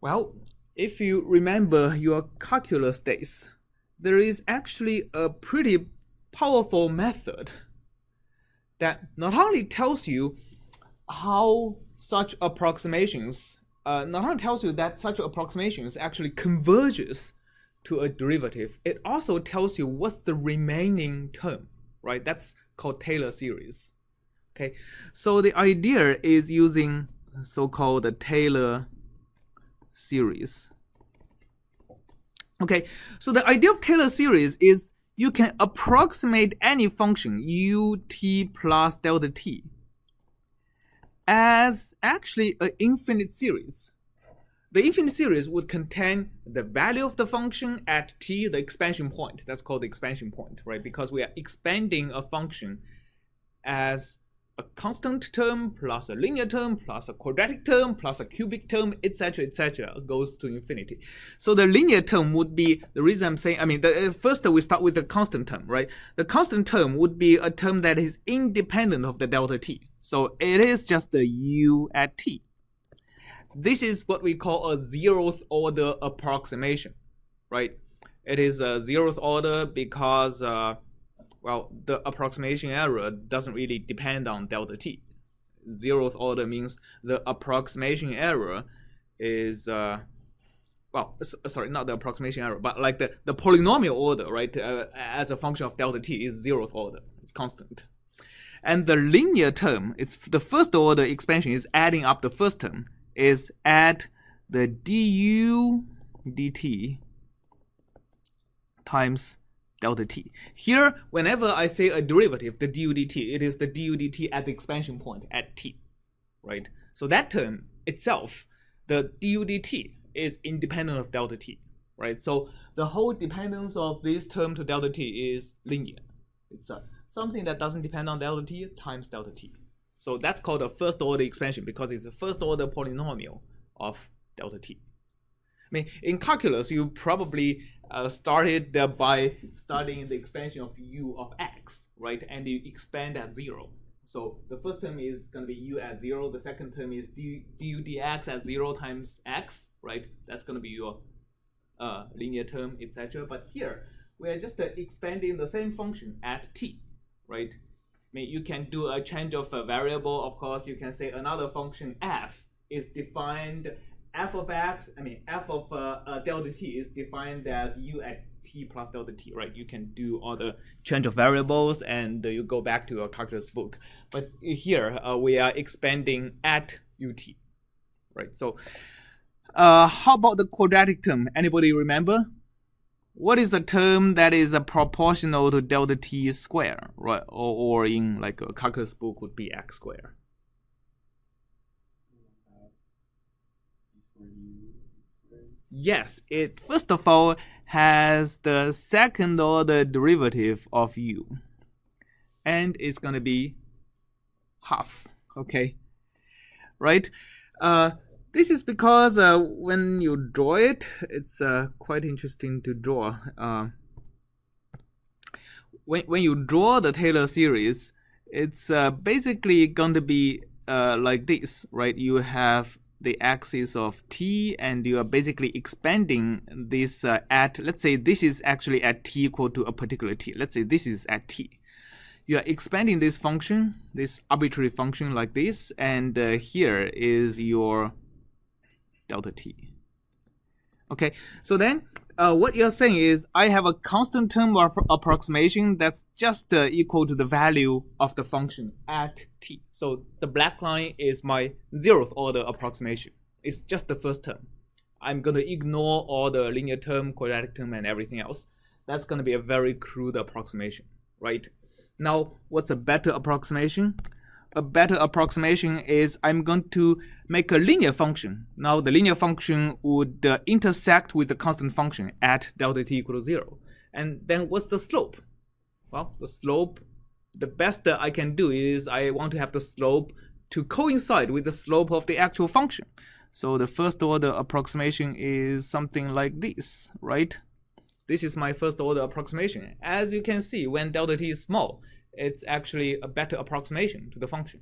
Well, if you remember your calculus days, there is actually a pretty powerful method that not only tells you how such approximations, not only tells you that such approximations actually converges to a derivative, it also tells you what's the remaining term, right? That's called Taylor series. Okay, so the idea is using so-called Taylor series. Okay, so the idea of Taylor series is you can approximate any function ut plus delta t as actually an infinite series. The infinite series would contain the value of the function at t, the expansion point. That's called the expansion point, right? Because we are expanding a function as a constant term plus a linear term plus a quadratic term plus a cubic term, etc., goes to infinity. So the linear term would be, the reason I'm saying, first we start with the constant term, right? The constant term would be a term that is independent of the delta t. So it is just the u at t. This is what we call a zeroth order approximation, right? It is a zeroth order because well, the approximation error doesn't really depend on delta t. Zeroth order means the approximation error is, well, sorry, not the approximation error, but like the polynomial order, right, as a function of delta t is zeroth order. It's constant. And the linear term, is the first order expansion is adding up the first term, is add the du dt times delta t. Here, whenever I say a derivative, the du dt, it is the du dt at the expansion point at t, right? So that term itself, the du dt, is independent of delta t, right? So the whole dependence of this term to delta t is linear. It's something that doesn't depend on delta t times delta t. So that's called a first order expansion because it's a first order polynomial of delta t. I mean, in calculus, you probably started by studying the expansion of u of x, right? And you expand at 0. So the first term is going to be u at 0. The second term is du dx at 0 times x, right? That's going to be your linear term, etc. But here, we are just expanding the same function at t, right? I mean, you can do a change of a variable. Of course, you can say another function f is defined, f of x, f of delta t is defined as u at t plus delta t, right? You can do all the change of variables and you go back to your calculus book. But here, we are expanding at ut, right? So how about the quadratic term? Anybody remember? What is a term that is proportional to delta t square, right? Or in like a calculus book would be x squared. Yes, it first of all has the second order derivative of u, and it's going to be half, okay? Right? This is because when you draw it, it's quite interesting to draw. When you draw the Taylor series, it's basically going to be like this, right? You have the axis of t, and you are basically expanding this at, let's say this is actually at t equal to a particular t. Let's say this is at t. You are expanding this function, this arbitrary function like this, and here is your delta t. Okay, so then what you're saying is I have a constant term approximation that's just equal to the value of the function at t. So the black line is my zeroth order approximation. It's just the first term. I'm going to ignore all the linear term, quadratic term, and everything else. That's going to be a very crude approximation, right? Now, what's a better approximation? A better approximation is I'm going to make a linear function. Now the linear function would intersect with the constant function at delta t equal to 0. And then what's the slope? Well, the slope, the best that I can do is I want to have the slope to coincide with the slope of the actual function. So the first order approximation is something like this, right? This is my first order approximation. As you can see, when delta t is small, it's actually a better approximation to the function.